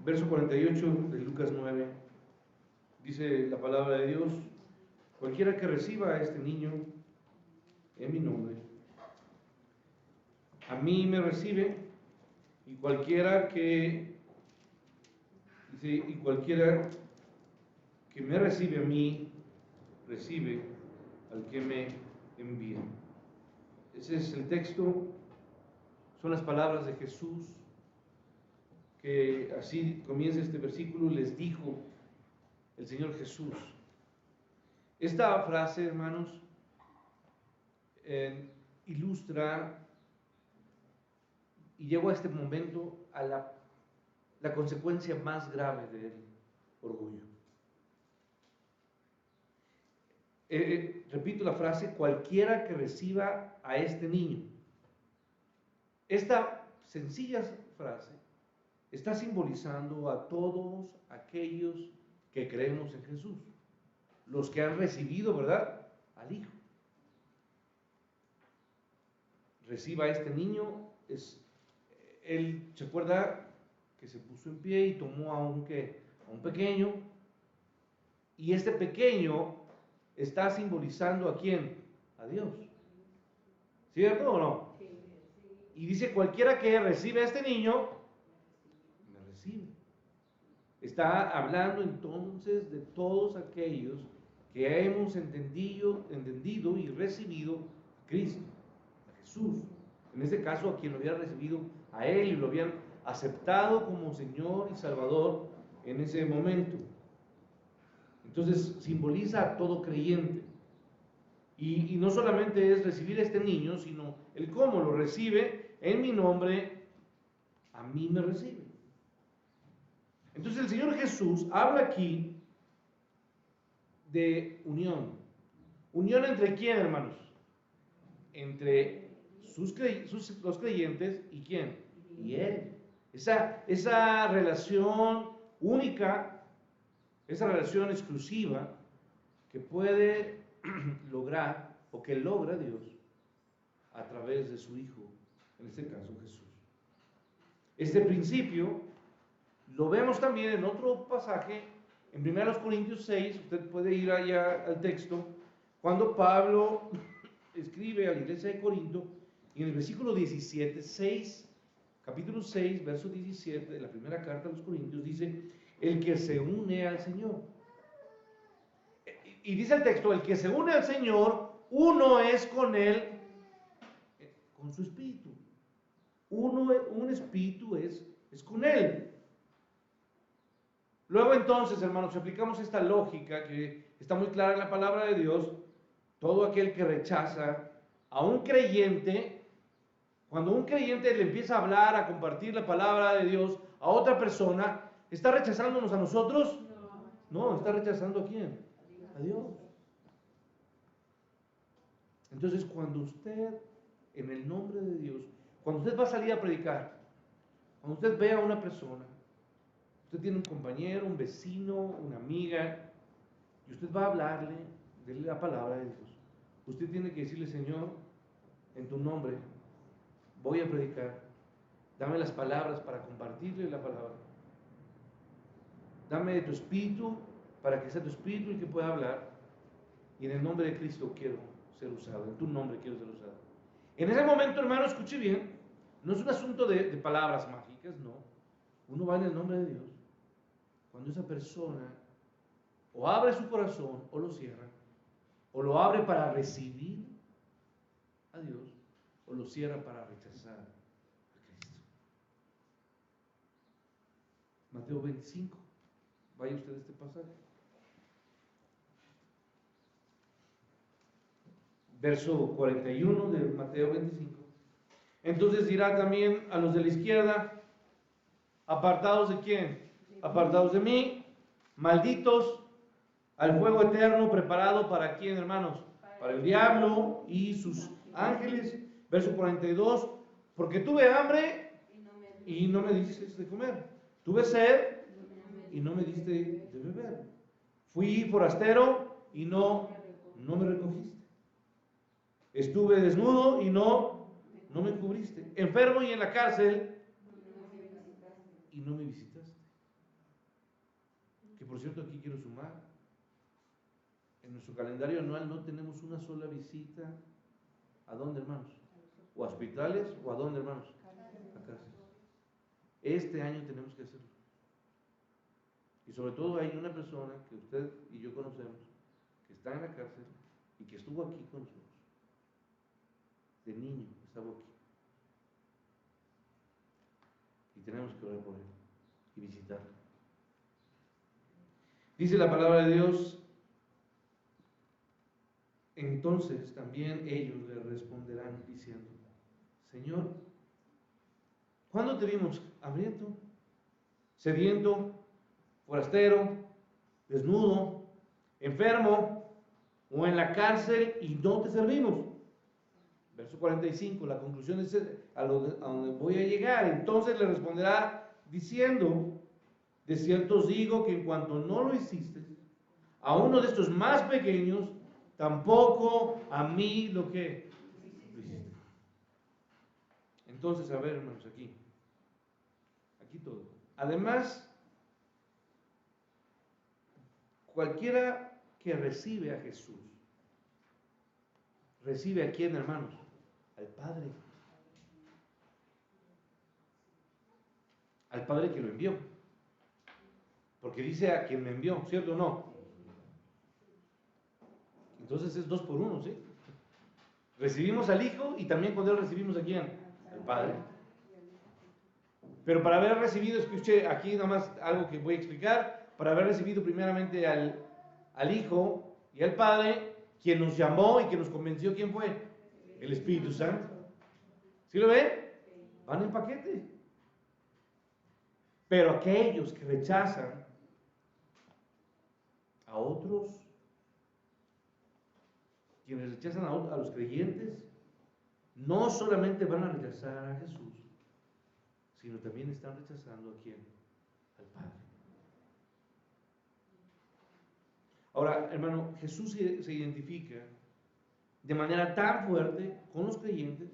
verso 48 de Lucas 9, dice la palabra de Dios: cualquiera que reciba a este niño en mi nombre, a mí me recibe, y cualquiera que, dice, y cualquiera que me recibe a mí, recibe al que me envía. Ese es el texto, son las palabras de Jesús, que así comienza este versículo: les dijo el Señor Jesús. Esta frase, hermanos, ilustra, y llegó a este momento a la consecuencia más grave del orgullo. Repito la frase: cualquiera que reciba a este niño. Esta sencilla frase está simbolizando a todos aquellos que creemos en Jesús, los que han recibido, ¿verdad?, al Hijo. Reciba a este niño, él se acuerda que se puso en pie y tomó a un pequeño, y este pequeño está simbolizando ¿a quién? A Dios. ¿Cierto o no? Y dice: cualquiera que recibe a este niño, me recibe. Está hablando entonces de todos aquellos que hemos entendido y recibido a Cristo, a Jesús. En este caso, a quien lo había recibido a Él y lo habían aceptado como Señor y Salvador en ese momento. Entonces simboliza a todo creyente. Y no solamente es recibir a este niño, sino el cómo lo recibe: en mi nombre, a mí me recibe. Entonces el Señor Jesús habla aquí de unión. ¿Unión entre quién, hermanos? Entre los creyentes y quién, y Él. Esa relación única, esa relación exclusiva que puede lograr, o que logra Dios a través de su Hijo, en este caso Jesús. Este principio lo vemos también en otro pasaje, en 1 Corintios 6, usted puede ir allá al texto, cuando Pablo escribe a la iglesia de Corinto, y en el versículo 17, capítulo 6, verso 17 de la primera carta a los Corintios, dice: el que se une al Señor. Y dice el texto: el que se une al Señor, uno es con Él, con su espíritu. Un espíritu es con Él. Luego entonces, hermanos, si aplicamos esta lógica que está muy clara en la palabra de Dios, todo aquel que rechaza a un creyente, cuando un creyente le empieza a hablar, a compartir la palabra de Dios a otra persona, ¿está rechazándonos a nosotros? No, está rechazando ¿a quién? A Dios. Entonces, cuando usted, en el nombre de Dios, cuando usted va a salir a predicar, cuando usted ve a una persona, usted tiene un compañero, un vecino, una amiga, y usted va a hablarle de la palabra de Dios, usted tiene que decirle: Señor, en tu nombre voy a predicar, dame las palabras para compartirle la palabra, dame de tu espíritu para que sea tu espíritu el que pueda hablar, y en el nombre de Cristo quiero ser usado, en tu nombre quiero ser usado. En ese momento, hermano, escuche bien, no es un asunto de palabras mágicas, no. Uno va en el nombre de Dios. Cuando esa persona o abre su corazón o lo cierra, o lo abre para recibir a Dios, o lo cierra para rechazar a Cristo. Mateo 25, vaya usted a este pasaje. Verso 41 de Mateo 25. Entonces dirá también a los de la izquierda: apartados de quién, apartados de mí, malditos al fuego eterno preparado para quién, hermanos, para el diablo y sus ángeles. Verso 42, porque tuve hambre y no me diste de comer, tuve sed y no me diste de beber, fui forastero y no me recogiste, estuve desnudo y no me cubriste, enfermo y en la cárcel y no me visitaste. por cierto, aquí quiero sumar, en nuestro calendario anual no tenemos una sola visita. ¿A dónde, hermanos? ¿O a hospitales o a dónde, hermanos? A cárceles. Este año tenemos que hacerlo. Y sobre todo hay una persona que usted y yo conocemos, que está en la cárcel y que estuvo aquí con nosotros. De niño estaba aquí. Y tenemos que orar por él y visitarlo. Dice la palabra de Dios, entonces también ellos le responderán diciendo, Señor, ¿cuándo te vimos hambriento, sediento, forastero, desnudo, enfermo o en la cárcel y no te servimos? Verso 45, la conclusión es a donde voy a llegar. Entonces le responderá diciendo, de cierto os digo que en cuanto no lo hiciste a uno de estos más pequeños, tampoco a mí lo que lo hiciste. Entonces, a ver, hermanos, aquí todo. Además, cualquiera que recibe a Jesús, recibe a quién, hermanos, al Padre que lo envió, porque dice a quien me envió, ¿cierto o no? Entonces es 2 por 1, ¿sí? Recibimos al Hijo y también con Él recibimos a quién, al Padre. Pero para haber recibido, escuche aquí nomás algo que voy a explicar, para haber recibido primeramente al Hijo y al Padre, quien nos llamó y que nos convenció, ¿quién fue? El Espíritu Santo. ¿Sí lo ven? Van en paquete. Pero aquellos que rechazan a otros, quienes rechazan a los creyentes, no solamente van a rechazar a Jesús, sino también están rechazando a quién, al Padre. Ahora, hermano, Jesús se identifica de manera tan fuerte con los creyentes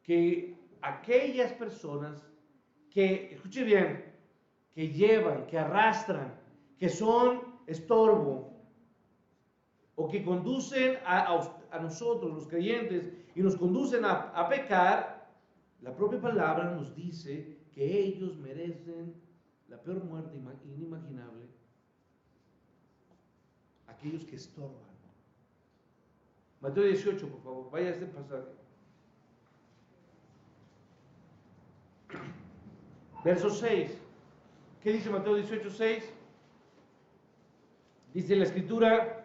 que aquellas personas que, escuche bien, que llevan, que arrastran, que son estorbo o que conducen a nosotros, los creyentes, y nos conducen a pecar, la propia palabra nos dice que ellos merecen la peor muerte inimaginable, aquellos que estorban. Mateo 18, por favor, vaya a este pasaje. Verso 6. ¿Qué dice Mateo 18, 6? Dice la Escritura,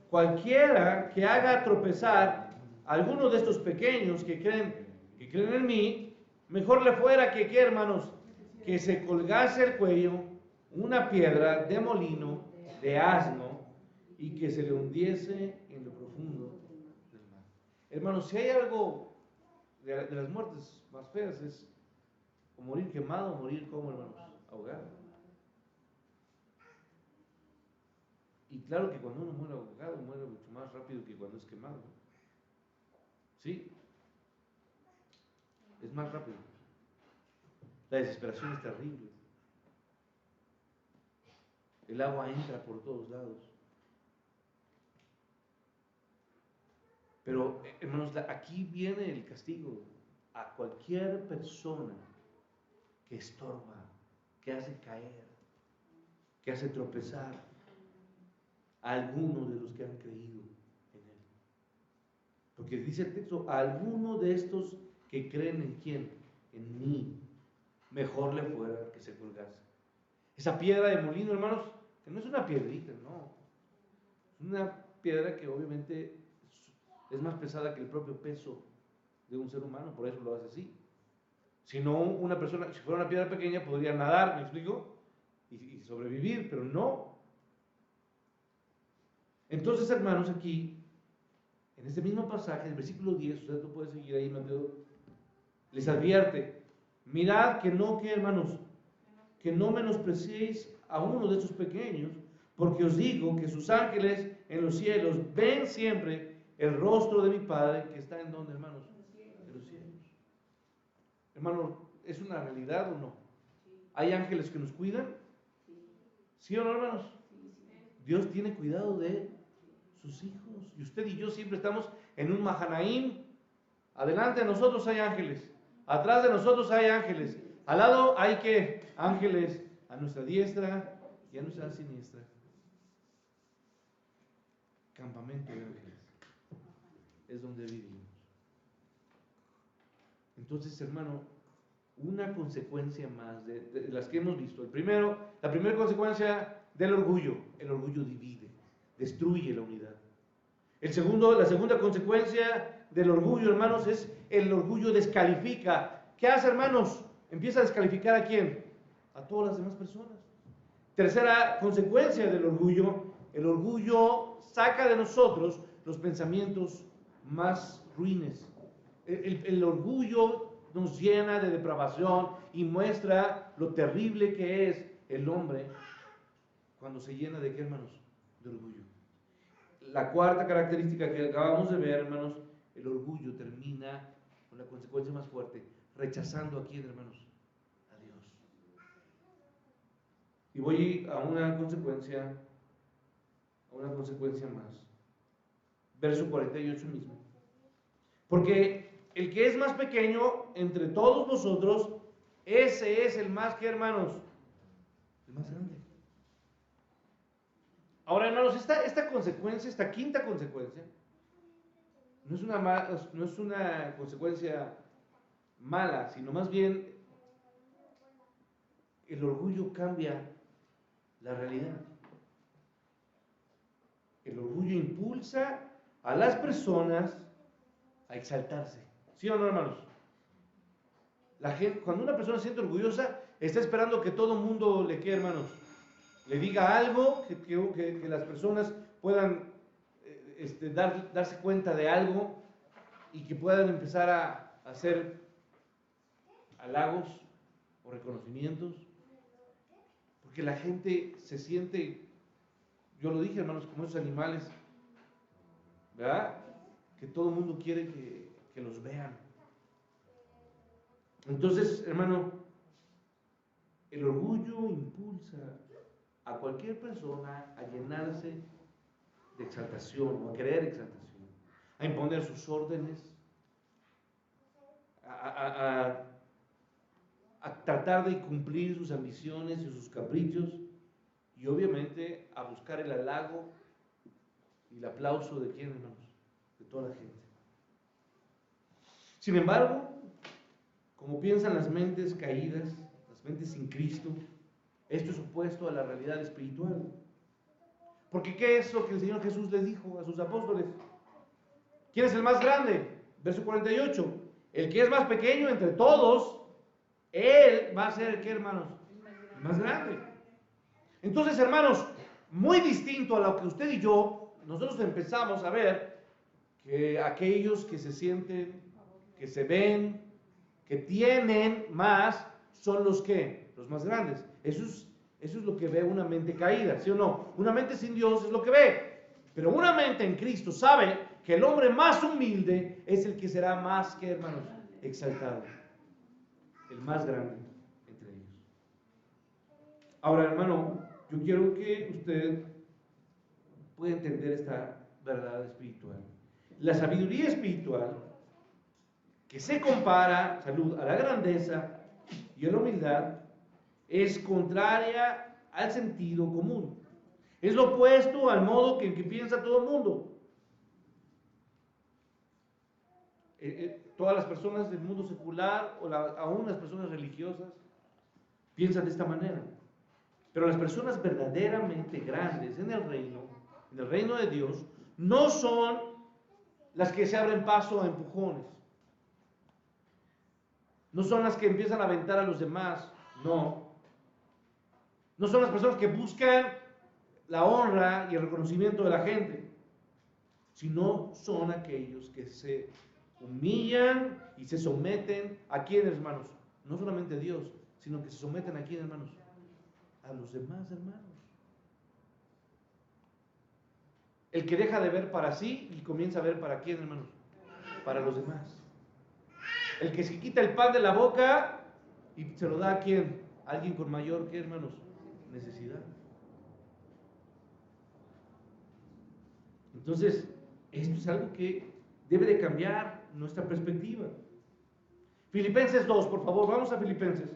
cualquiera que haga tropezar a alguno de estos pequeños que creen en mí, mejor le fuera que, ¿qué, hermanos? Que se colgase el cuello una piedra de molino de asno y que se le hundiese en lo profundo del mar. Hermanos, si hay algo de las muertes más feas es o morir quemado o morir como, hermanos, ahogado. Y claro que cuando uno muere ahogado, muere mucho más rápido que cuando es quemado. ¿Sí? Es más rápido. La desesperación es terrible. El agua entra por todos lados. Pero, hermanos, aquí viene el castigo a cualquier persona que estorba, que hace caer, que hace tropezar a alguno de los que han creído en Él. Porque dice el texto, a alguno de estos que creen en quién, en mí, mejor le fuera que se colgase. Esa piedra de molino, hermanos, que no es una piedrita, no. Es una piedra que obviamente es más pesada que el propio peso de un ser humano, por eso lo hace así. Si no, una persona, si fuera una piedra pequeña, podría nadar, ¿me explico? Y sobrevivir, pero no. Entonces, hermanos, aquí, en este mismo pasaje, el versículo 10, usted lo puede seguir ahí, Mateo, les advierte, mirad que no, que hermanos, que no menospreciéis a uno de estos pequeños, porque os digo que sus ángeles en los cielos ven siempre el rostro de mi Padre que está en donde, hermanos, en los cielos. Hermano, ¿es una realidad o no? ¿Hay ángeles que nos cuidan? ¿Sí o no, hermanos? Dios tiene cuidado de sus hijos. Y usted y yo siempre estamos en un Mahanaim. Adelante de nosotros hay ángeles. Atrás de nosotros hay ángeles. Al lado hay que ángeles a nuestra diestra y a nuestra siniestra. Campamento de ángeles. Es donde vivimos. Entonces, hermano, una consecuencia más de las que hemos visto. La primera consecuencia del orgullo. El orgullo divide, destruye la unidad. La segunda consecuencia del orgullo, hermanos, es el orgullo descalifica. ¿Qué hace, hermanos? Empieza a descalificar ¿a quién? A todas las demás personas. Tercera consecuencia del orgullo, el orgullo saca de nosotros los pensamientos más ruines. El orgullo nos llena de depravación y muestra lo terrible que es el hombre cuando se llena de ¿qué, hermanos? De orgullo. La cuarta característica que acabamos de ver, hermanos, el orgullo termina con la consecuencia más fuerte, rechazando ¿a quién, hermanos? A Dios. Y voy a una consecuencia más. Verso 48 mismo. Porque el que es más pequeño entre todos vosotros, ese es el más que, hermanos, el más grande. Ahora, hermanos, esta consecuencia, esta quinta consecuencia, no es una consecuencia mala, sino más bien el orgullo cambia la realidad. El orgullo impulsa a las personas a exaltarse. ¿Sí o no, hermanos? Cuando una persona se siente orgullosa, está esperando que todo el mundo le quede, hermanos, le diga algo, que las personas puedan darse cuenta de algo y que puedan empezar a hacer halagos o reconocimientos. Porque la gente se siente, yo lo dije, hermanos, como esos animales, ¿verdad? Que todo el mundo quiere que los vean. Entonces, hermano, el orgullo impulsa a cualquier persona a llenarse de exaltación o a querer exaltación, a imponer sus órdenes, a tratar de cumplir sus ambiciones y sus caprichos y obviamente a buscar el halago y el aplauso de quién, hermanos, de toda la gente. Sin embargo, como piensan las mentes caídas, las mentes sin Cristo, esto es opuesto a la realidad espiritual. Porque ¿qué es lo que el Señor Jesús les dijo a sus apóstoles? ¿Quién es el más grande? Verso 48. El que es más pequeño entre todos, él va a ser el que, hermanos, el más grande. Entonces, hermanos, muy distinto a lo que usted y yo, nosotros empezamos a ver que aquellos que se sienten, que se ven, que tienen más, son los que, los más grandes. Eso es lo que ve una mente caída, ¿sí o no? Una mente sin Dios es lo que ve. Pero una mente en Cristo sabe que el hombre más humilde es el que será más que, hermanos, exaltado. El más grande entre ellos. Ahora, hermano, yo quiero que usted pueda entender esta verdad espiritual. La sabiduría espiritual, que se compara, salud, a la grandeza y a la humildad, es contraria al sentido común. Es lo opuesto al modo que piensa todo el mundo. Todas las personas del mundo secular, o aún las personas religiosas, piensan de esta manera. Pero las personas verdaderamente grandes en el reino de Dios, no son las que se abren paso a empujones. No son las que empiezan a aventar a los demás, no. No son las personas que buscan la honra y el reconocimiento de la gente, sino son aquellos que se humillan y se someten a quién, hermanos, no solamente a Dios, sino que se someten a quién, hermanos, a los demás hermanos. El que deja de ver para sí y comienza a ver para quién, hermanos, para los demás. El que se quita el pan de la boca y se lo da a quién, a alguien con mayor, ¿qué, hermanos? Necesidad. Entonces, esto es algo que debe de cambiar nuestra perspectiva. Filipenses 2, por favor, vamos a Filipenses.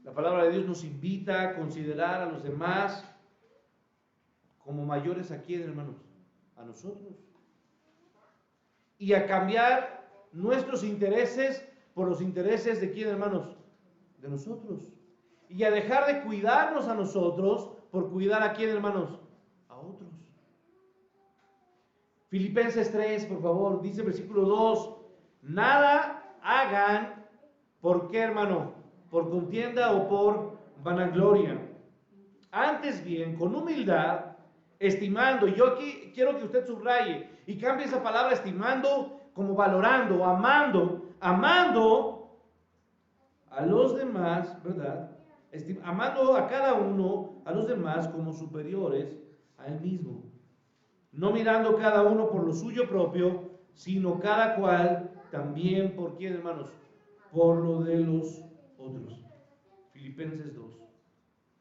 La palabra de Dios nos invita a considerar a los demás como mayores a quién, hermanos, a nosotros. Y a cambiar nuestros intereses por los intereses de quién, hermanos, de nosotros. Y a dejar de cuidarnos a nosotros por cuidar a quién, hermanos, a otros. Filipenses 3, por favor, dice versículo 2, nada hagan, ¿por qué, hermano? Por contienda o por vanagloria. Antes bien, con humildad, estimando, y yo aquí quiero que usted subraye y cambie esa palabra estimando como valorando, amando a los demás, ¿verdad? Amando a cada uno, a los demás como superiores a él mismo. No mirando cada uno por lo suyo propio, sino cada cual también por quién, hermanos, por lo de los otros. Filipenses 2,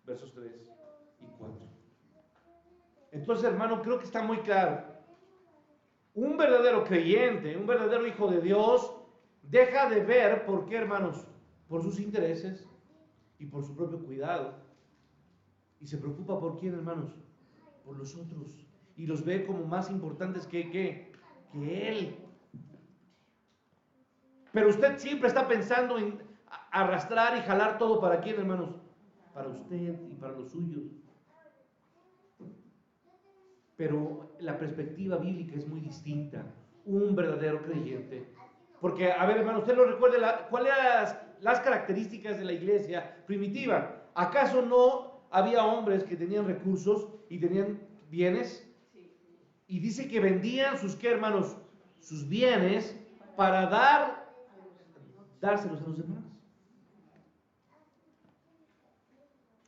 versos 3 y 4. Entonces, hermano, creo que está muy claro. Un verdadero creyente, un verdadero hijo de Dios, deja de ver, ¿por qué, hermanos? Por sus intereses y por su propio cuidado. Y se preocupa por quién, hermanos, por los otros. Y los ve como más importantes que él. Pero usted siempre está pensando en arrastrar y jalar todo para quién, hermanos, para usted y para los suyos. Pero la perspectiva bíblica es muy distinta. Un verdadero creyente. Porque, a ver, hermano, usted lo recuerda, ¿cuáles eran las características de la iglesia primitiva? ¿Acaso no había hombres que tenían recursos y tenían bienes? Y dice que vendían sus, ¿qué, hermanos? Sus bienes para dárselos a los demás.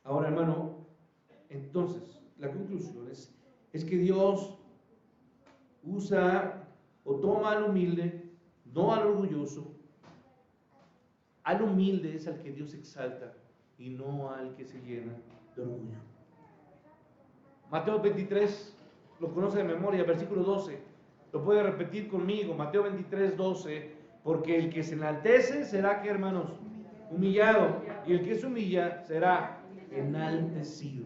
Ahora, hermano, entonces, la conclusión es que Dios usa o toma al humilde, no al orgulloso. Al humilde es al que Dios exalta y no al que se llena de orgullo. Mateo 23, lo conoce de memoria, versículo 12. Lo puede repetir conmigo, Mateo 23, 12. Porque el que se enaltece será, ¿qué, hermanos? Humillado. Y el que se humilla será enaltecido.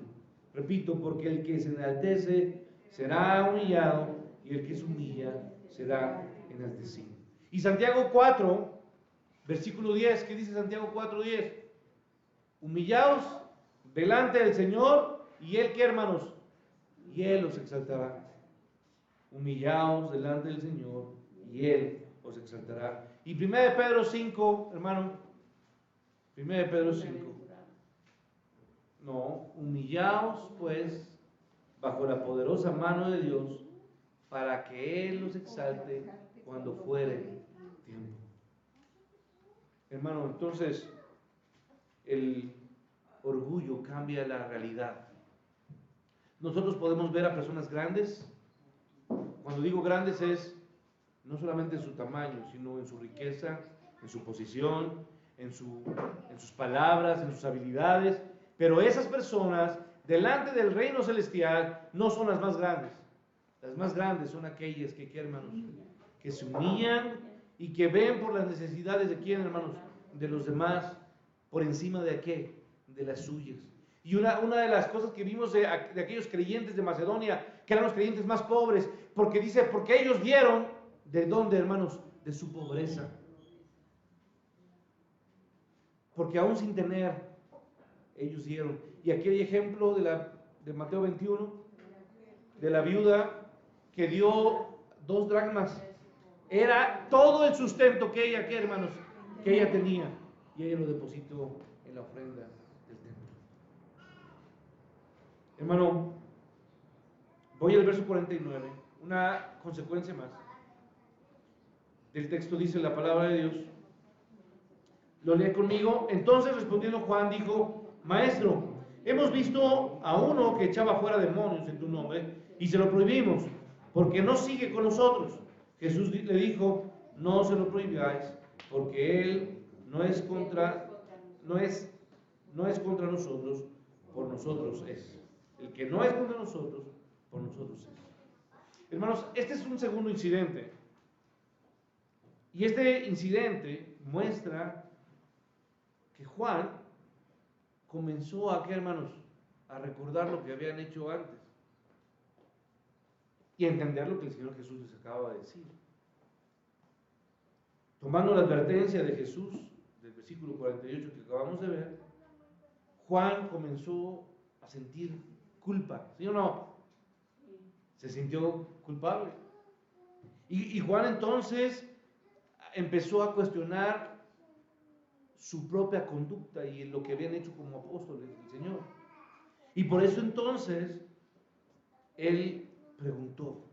Repito, porque el que se enaltece será humillado y el que se humilla será enaltecido. Y Santiago 4, versículo 10, ¿qué dice Santiago 4, 10? Humillaos delante del Señor y Él, ¿qué, hermanos? Y Él os exaltará. Humillaos delante del Señor y Él os exaltará. Y 1 Pedro 5, hermano, 1 Pedro 5. No, humillaos pues bajo la poderosa mano de Dios para que Él los exalte cuando fuere tiempo. Hermano, entonces el orgullo cambia la realidad. Nosotros podemos ver a personas grandes. Cuando digo grandes es no solamente en su tamaño, sino en su riqueza, en su posición, en sus palabras, en sus habilidades. Pero esas personas, delante del reino celestial, no son las más grandes. Las más grandes son aquellas que, hermanos, que se humillan y que ven por las necesidades de quién, hermanos, de los demás, por encima de qué, de las suyas. Y una de las cosas que vimos de aquellos creyentes de Macedonia, que eran los creyentes más pobres, porque dice, porque ellos dieron, ¿de dónde, hermanos? De su pobreza. Porque aún sin tener, ellos dieron. Y aquí hay ejemplo de Mateo 21, de la viuda que dio 2 dracmas. Era todo el sustento que ella, ¿qué, hermanos? Que ella tenía. Y ella lo depositó en la ofrenda del templo. Hermano, voy al verso 49, una consecuencia más. Del texto dice la palabra de Dios. Lo lee conmigo. Entonces respondiendo Juan dijo, Maestro, hemos visto a uno que echaba fuera demonios en tu nombre y se lo prohibimos, porque no sigue con nosotros. Jesús le dijo, no se lo prohibáis, porque él no es contra nosotros, por nosotros es. El que no es contra nosotros, por nosotros es. Hermanos, este es un segundo incidente. Y este incidente muestra que Juan comenzó a, ¿qué, hermanos? A recordar lo que habían hecho antes. Y a entender lo que el Señor Jesús les acaba de decir. Tomando la advertencia de Jesús, del versículo 48 que acabamos de ver, Juan comenzó a sentir culpa, ¿sí o no? Se sintió culpable. Y Juan entonces empezó a cuestionar su propia conducta y lo que habían hecho como apóstoles del Señor. Y por eso entonces él preguntó,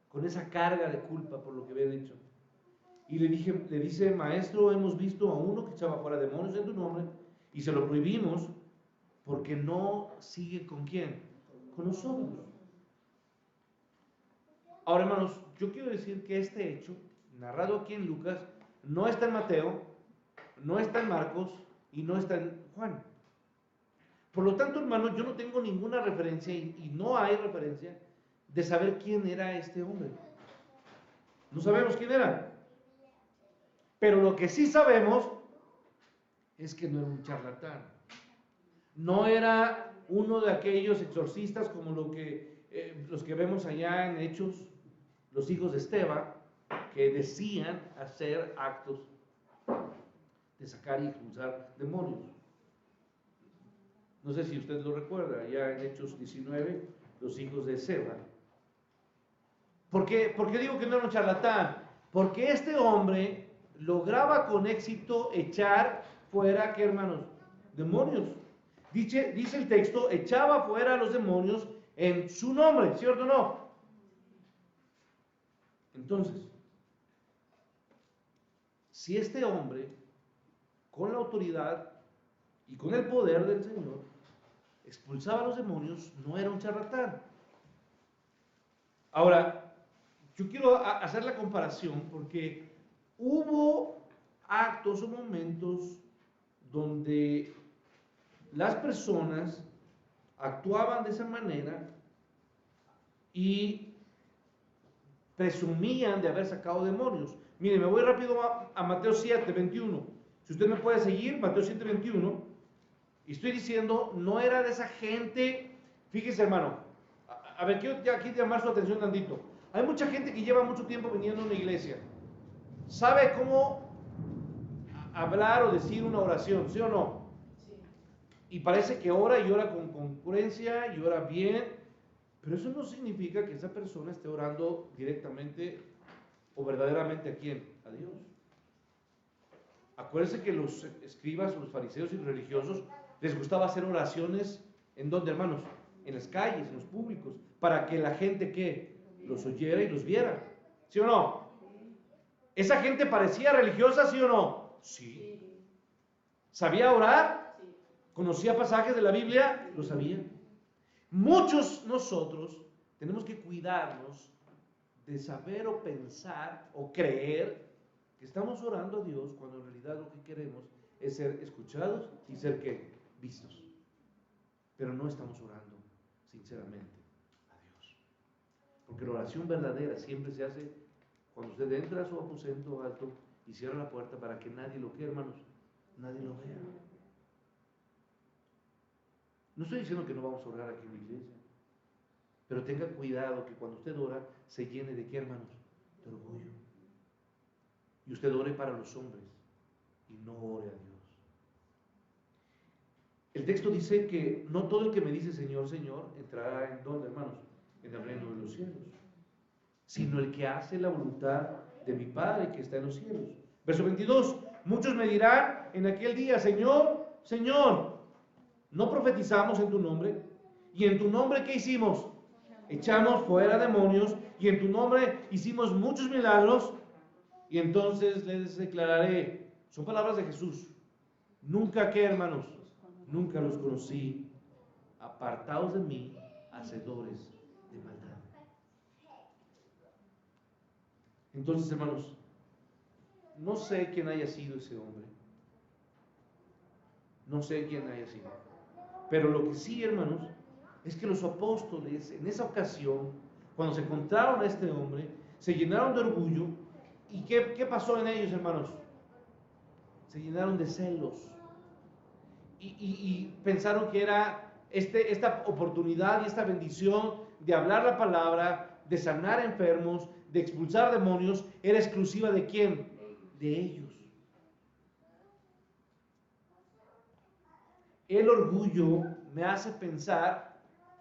con esa carga de culpa por lo que habían hecho. Y le dice, maestro, hemos visto a uno que echaba fuera demonios en tu nombre y se lo prohibimos porque no sigue con quién, con nosotros. Ahora, hermanos, yo quiero decir que este hecho, narrado aquí en Lucas, no está en Mateo, no está en Marcos y no está en Juan. Por lo tanto, hermanos, yo no tengo ninguna referencia y no hay referencia de saber quién era este hombre. No sabemos quién era. Pero lo que sí sabemos es que no era un charlatán. No era uno de aquellos exorcistas como los que vemos allá en Hechos, los hijos de Esteban, que decían hacer actos de sacar y expulsar demonios. No sé si usted lo recuerda, allá en Hechos 19, los hijos de Seba. ¿Por qué digo que no era un charlatán? Porque este hombre lograba con éxito echar fuera, ¿qué, hermanos? Demonios. Dice el texto, echaba fuera a los demonios en su nombre, ¿cierto o no? Entonces, si este hombre, con la autoridad y con el poder del Señor, expulsaba a los demonios, no era un charlatán. Ahora, yo quiero hacer la comparación porque hubo actos o momentos donde las personas actuaban de esa manera y presumían de haber sacado demonios. Mire, me voy rápido a Mateo 7, 21. Si usted me puede seguir, Mateo 7, 21. Y estoy diciendo, no era de esa gente. Fíjese, hermano. A ver, quiero aquí llamar su atención tantito. Hay mucha gente que lleva mucho tiempo viniendo a una iglesia. Sabe cómo hablar o decir una oración, ¿sí o no? Sí. Y parece que ora y ora con concurrencia y ora bien, pero eso no significa que esa persona esté orando directamente o verdaderamente a quién, a Dios. Acuérdense que los escribas o los fariseos y los religiosos les gustaba hacer oraciones, ¿en dónde, hermanos? En las calles, en los públicos, para que la gente que los oyera y los viera, ¿sí o no? ¿Esa gente parecía religiosa, sí o no? Sí. ¿Sabía orar? ¿Conocía pasajes de la Biblia? Lo sabía. Muchos nosotros tenemos que cuidarnos de saber o pensar o creer que estamos orando a Dios cuando en realidad lo que queremos es ser escuchados y ser ¿qué? Vistos. Pero no estamos orando sinceramente a Dios. Porque la oración verdadera siempre se hace cuando usted entra a su aposento alto y cierra la puerta para que nadie lo vea, hermanos, nadie lo vea. No estoy diciendo que no vamos a orar aquí en la iglesia, pero tenga cuidado que cuando usted ora se llene de ¿qué, hermanos? De orgullo. Y usted ore para los hombres y no ore a Dios. El texto dice que no todo el que me dice Señor, Señor, entrará en ¿dónde, hermanos? En el reino de los cielos, sino el que hace la voluntad de mi Padre que está en los cielos. Verso 22, muchos me dirán en aquel día, Señor, Señor, ¿no profetizamos en tu nombre? ¿Y en tu nombre qué hicimos? Echamos fuera demonios y en tu nombre hicimos muchos milagros. Y entonces les declararé, son palabras de Jesús, nunca, ¿qué, hermanos? Nunca los conocí. Apartaos de mí, hacedores de maldad. Entonces, hermanos, no sé quién haya sido ese hombre. No sé quién haya sido. Pero lo que sí, hermanos, es que los apóstoles en esa ocasión, cuando se encontraron a este hombre, se llenaron de orgullo. ¿Y qué pasó en ellos, hermanos? Se llenaron de celos. Y pensaron que era esta oportunidad y esta bendición de hablar la palabra, de sanar enfermos, de expulsar demonios, era exclusiva ¿de quién? De ellos. El orgullo me hace pensar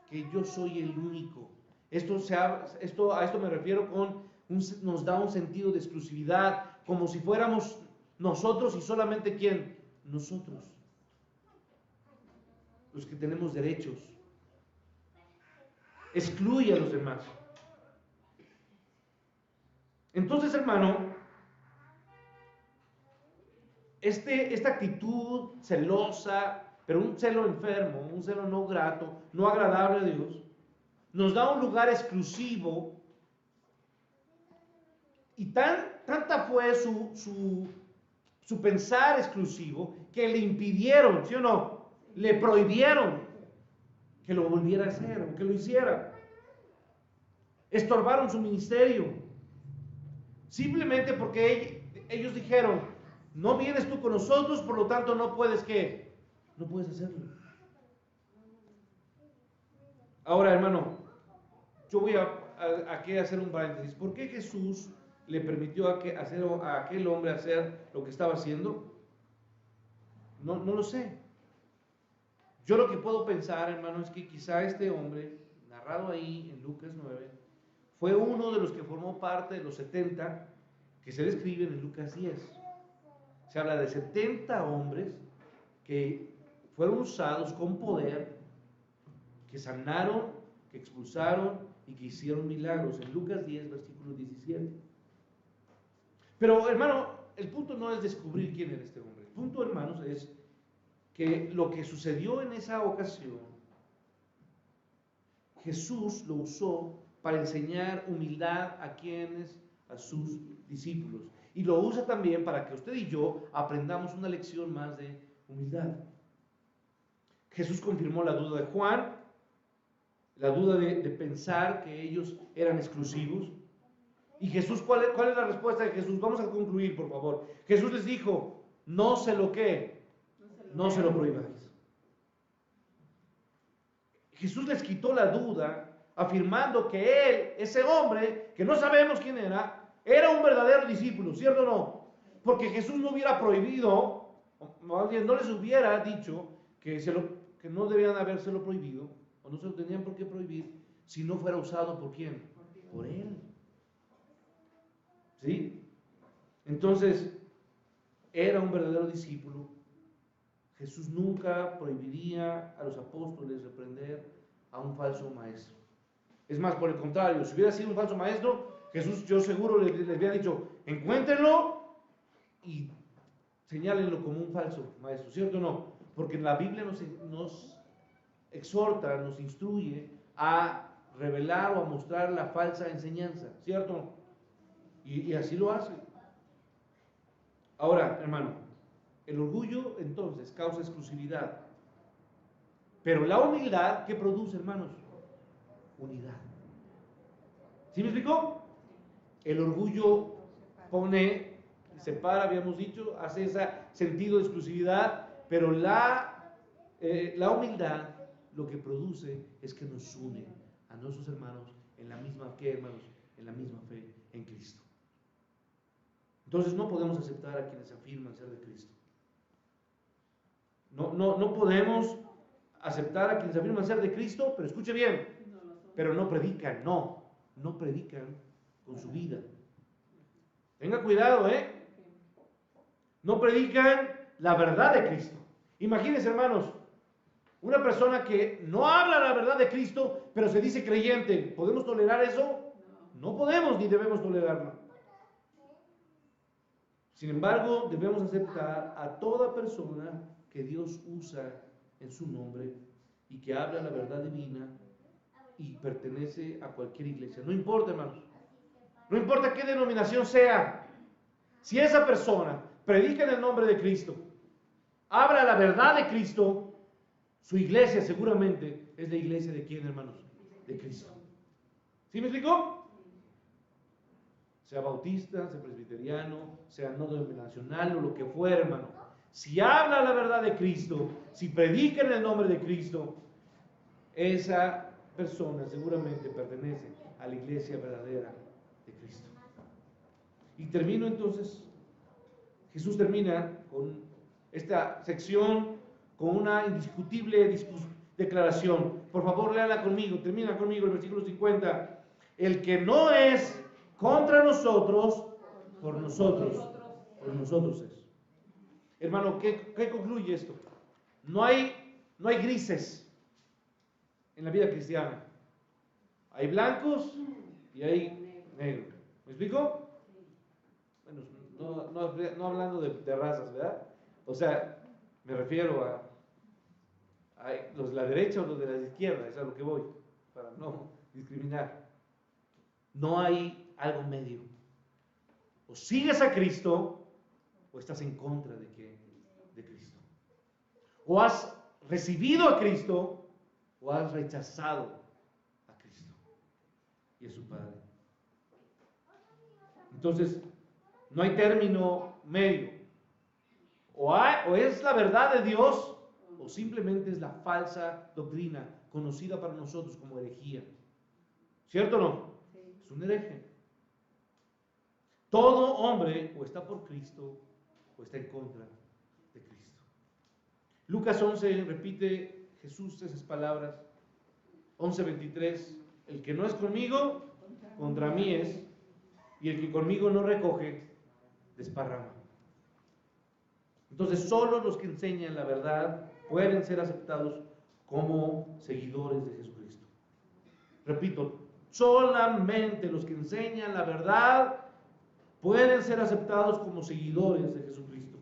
que yo soy el único. A esto me refiero nos da un sentido de exclusividad, como si fuéramos nosotros y solamente ¿quién? Nosotros. Los que tenemos derechos. Excluye a los demás. Entonces, hermano, esta actitud celosa, pero un celo enfermo, un celo no grato, no agradable a Dios, nos da un lugar exclusivo, y tanta fue su pensar exclusivo que le impidieron, ¿sí o no? Le prohibieron que lo volviera a hacer o que lo hiciera. Estorbaron su ministerio. Simplemente porque ellos dijeron, no vienes tú con nosotros, por lo tanto no puedes ¿qué? No puedes hacerlo. Ahora, hermano, yo voy a hacer un paréntesis. ¿Por qué Jesús le permitió a aquel hombre hacer lo que estaba haciendo? No lo sé. Yo lo que puedo pensar, hermano, es que quizá este hombre, narrado ahí en Lucas 9, fue uno de los que formó parte de los 70 que se describen en Lucas 10. Se habla de 70 hombres que fueron usados con poder, que sanaron, que expulsaron y que hicieron milagros. En Lucas 10, versículo 17. Pero, hermano, el punto no es descubrir quién era este hombre. El punto, hermanos, es que lo que sucedió en esa ocasión, Jesús lo usó para enseñar humildad a sus discípulos. Y lo usa también para que usted y yo aprendamos una lección más de humildad. Jesús confirmó la duda de Juan, la duda de pensar que ellos eran exclusivos. Y Jesús, ¿cuál es la respuesta de Jesús? Vamos a concluir, por favor. Jesús les dijo, no se lo prohibáis. Jesús les quitó la duda, afirmando que él, ese hombre, que no sabemos quién era un verdadero discípulo, ¿cierto o no? Porque Jesús no hubiera prohibido, más bien no les hubiera dicho que no debían habérselo prohibido, o no se lo tenían por qué prohibir, si no fuera usado ¿por quién? Por él. ¿Sí? Entonces, era un verdadero discípulo. Jesús nunca prohibiría a los apóstoles reprender a un falso maestro. Es más, por el contrario, si hubiera sido un falso maestro, Jesús, yo seguro les había dicho, encuéntrenlo y señálenlo como un falso maestro, ¿cierto o no? Porque la Biblia nos exhorta, nos instruye a revelar o a mostrar la falsa enseñanza, ¿cierto? Y así lo hace. Ahora, hermano, el orgullo entonces causa exclusividad. Pero la humildad, ¿qué produce, hermanos? Unidad. ¿Sí me explicó? El orgullo separa, habíamos dicho, hace ese sentido de exclusividad, pero la humildad lo que produce es que nos une a nuestros hermanos en la misma fe, en Cristo. Entonces no podemos aceptar a quienes afirman ser de Cristo. No podemos aceptar a quienes afirman ser de Cristo, pero escuche bien, pero no predican con su vida. Tenga cuidado, no predican la verdad de Cristo. Imagínense, hermanos, una persona que no habla la verdad de Cristo, pero se dice creyente. ¿Podemos tolerar eso? No podemos ni debemos tolerarlo. Sin embargo, debemos aceptar a toda persona que Dios usa en su nombre y que habla la verdad divina y pertenece a cualquier iglesia. No importa, hermanos. No importa qué denominación sea. Si esa persona predica en el nombre de Cristo, habla la verdad de Cristo, Su iglesia seguramente es la iglesia de quién, hermanos? De Cristo. ¿Sí me explicó? Sea bautista, sea presbiteriano, sea no denominacional o lo que fuera, hermano. Si habla la verdad de Cristo, si predica en el nombre de Cristo, esa persona seguramente pertenece a la iglesia verdadera de Cristo. Y termino entonces, Jesús termina con esta sección con una indiscutible declaración. Por favor, léala conmigo, termina conmigo el versículo 50. El que no es contra nosotros, por nosotros es. Hermano, ¿qué concluye esto? No hay grises en la vida cristiana. Hay blancos y hay negros. ¿Me explico? Bueno, no hablando de razas, ¿verdad? O sea, me refiero a los de la derecha o los de la izquierda, es a lo que voy, para no discriminar. No hay algo medio. O sigues a Cristo o estás en contra de Cristo. O has recibido a Cristo o has rechazado a Cristo y a su Padre. Entonces, no hay término medio. O es la verdad de Dios o simplemente es la falsa doctrina conocida para nosotros como herejía. ¿Cierto o no? Sí. Es un hereje. Todo hombre o está por Cristo o está en contra de Cristo. Lucas 11 repite Jesús esas palabras. 11:23. El que no es conmigo, contra mí es, y el que conmigo no recoge, desparrama. Entonces, solo los que enseñan la verdad pueden ser aceptados como seguidores de Jesucristo. Repito, solamente los que enseñan la verdad pueden ser aceptados como seguidores de Jesucristo.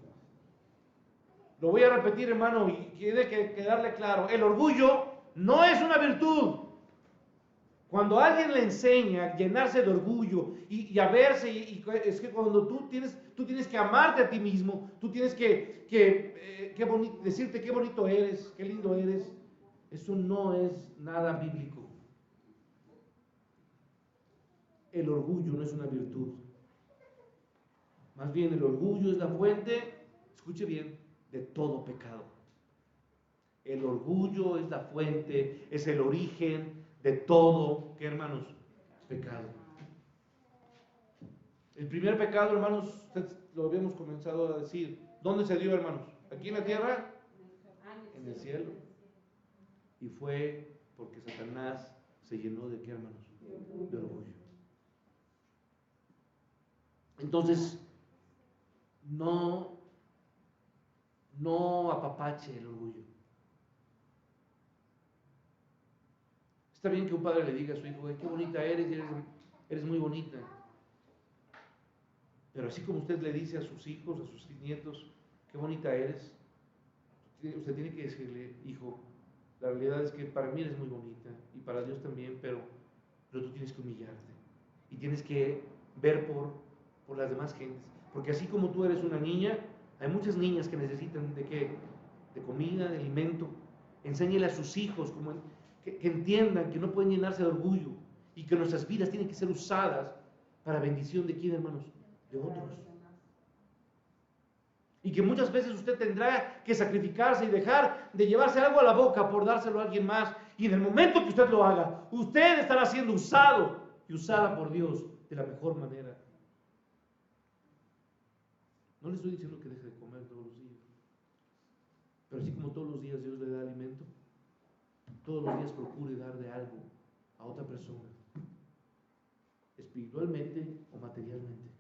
Lo voy a repetir, hermano, y tiene que quedarle claro. El orgullo no es una virtud. Cuando alguien le enseña a llenarse de orgullo y a verse, es que cuando tú tienes que amarte a ti mismo, tú tienes que decirte qué bonito eres, qué lindo eres, eso no es nada bíblico. El orgullo no es una virtud. Más bien el orgullo es la fuente, escuche bien, de todo pecado. El orgullo es la fuente, es el origen de todo, ¿qué, hermanos? Pecado. El primer pecado, hermanos, ustedes lo habíamos comenzado a decir. ¿Dónde se dio, hermanos? ¿Aquí en la tierra? En el cielo. Y fue porque Satanás se llenó de qué, hermanos? De orgullo. Entonces, no apapache el orgullo. Está bien que un padre le diga a su hijo, qué bonita eres, eres muy bonita. Pero así como usted le dice a sus hijos, a sus nietos, qué bonita eres, usted tiene que decirle, hijo, la realidad es que para mí eres muy bonita y para Dios también, pero tú tienes que humillarte y tienes que ver por las demás gentes. Porque así como tú eres una niña, hay muchas niñas que necesitan de qué, de comida, de alimento. Enséñele a sus hijos que entiendan que no pueden llenarse de orgullo y que nuestras vidas tienen que ser usadas para bendición de quién, hermanos, de otros. Y que muchas veces usted tendrá que sacrificarse y dejar de llevarse algo a la boca por dárselo a alguien más. Y en el momento que usted lo haga, usted estará siendo usado y usada por Dios de la mejor manera. No le estoy diciendo que deje de comer todos los días, pero así como todos los días Dios le da alimento, todos los días procure dar de algo a otra persona, espiritualmente o materialmente.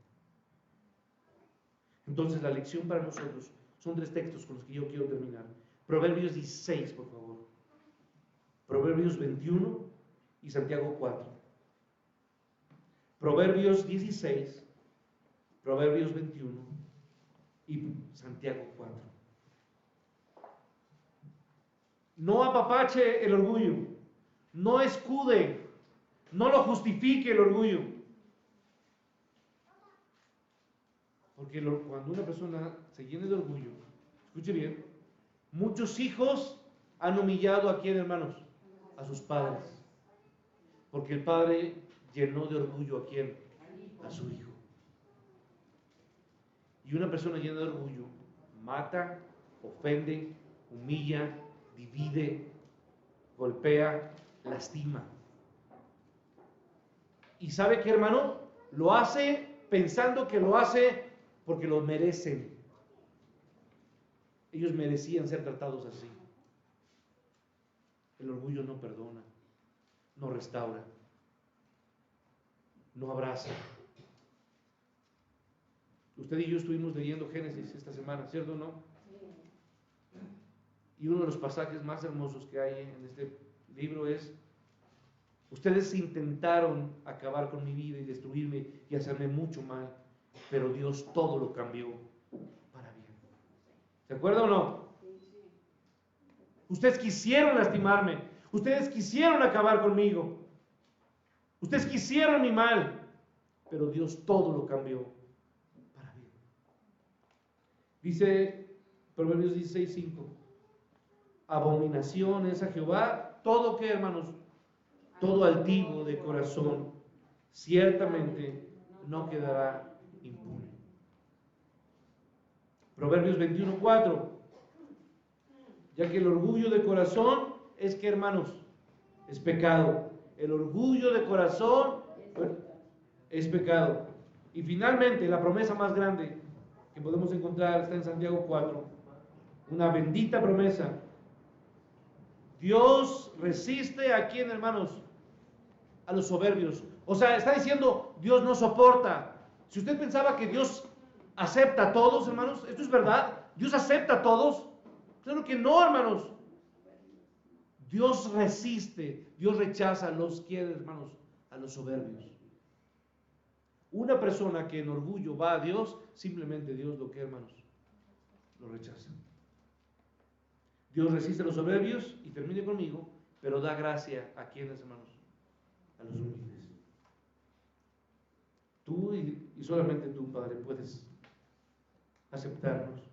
Entonces la lección para nosotros son 3 textos con los que yo quiero terminar. Proverbios 16, por favor. Proverbios 21 y Santiago 4. Proverbios 16, Proverbios 21 y Santiago 4. No apapache el orgullo, no escude, no lo justifique el orgullo. Porque cuando una persona se llena de orgullo, escuche bien, muchos hijos Han humillado a quién, hermanos, a sus padres, porque el padre llenó de orgullo a quién, a su hijo. Y una persona llena de orgullo mata, ofende, humilla, divide, golpea, lastima. Y ¿sabe qué, hermano? Lo hace pensando que lo hace porque lo merecen. Ellos merecían ser tratados así. El orgullo no perdona, no restaura, no abraza. Usted y yo estuvimos leyendo Génesis esta semana, ¿cierto o no? Y uno de los pasajes más hermosos que hay en este libro es: ustedes intentaron acabar con mi vida y destruirme y hacerme mucho mal, pero Dios todo lo cambió para bien. ¿Se acuerda o no? Ustedes quisieron lastimarme, ustedes quisieron acabar conmigo, ustedes quisieron mi mal, pero Dios todo lo cambió para bien. Dice Proverbios 16:5: abominación es a Jehová todo, ¿qué, hermanos? Todo altivo de corazón, ciertamente no quedará impune. Proverbios 21:4: ya que el orgullo de corazón es, ¿qué, hermanos? Es pecado. El orgullo de corazón es pecado. Y finalmente, la promesa más grande que podemos encontrar está en Santiago 4. Una bendita promesa. Dios resiste a quién, hermanos? A los soberbios. O sea, está diciendo, Dios no soporta. Si usted pensaba que Dios acepta a todos, hermanos, ¿esto es verdad? ¿Dios acepta a todos? Claro que no, hermanos. Dios resiste, Dios rechaza a los que, hermanos, a los soberbios. Una persona que en orgullo va a Dios, simplemente Dios lo que, hermanos, lo rechaza. Dios resiste a los soberbios, y termine conmigo, pero da gracia a quienes, hermanos, a los humildes. Tú y solamente tú, Padre, puedes aceptarnos,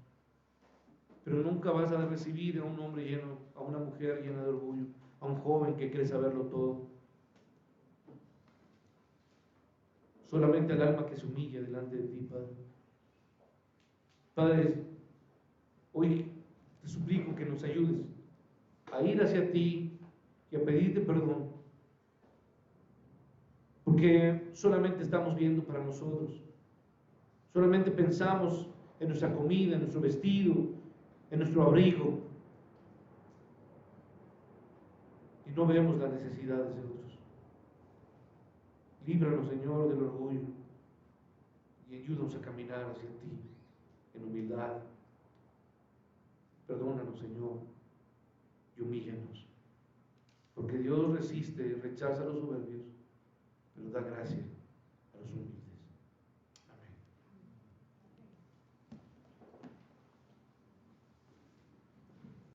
pero nunca vas a recibir a un hombre lleno, a una mujer llena de orgullo, a un joven que quiere saberlo todo. Solamente al alma que se humilla delante de ti, Padre. Padre, hoy te suplico que nos ayudes a ir hacia ti y a pedirte perdón, porque solamente estamos viendo para nosotros, solamente pensamos en nuestra comida, en nuestro vestido, en nuestro abrigo, y no vemos las necesidades de otros. Líbranos, Señor, del orgullo y ayúdanos a caminar hacia ti en humildad. Perdónanos, Señor, y humíllanos, porque Dios resiste y rechaza a los soberbios, pero da gracia a los humildes.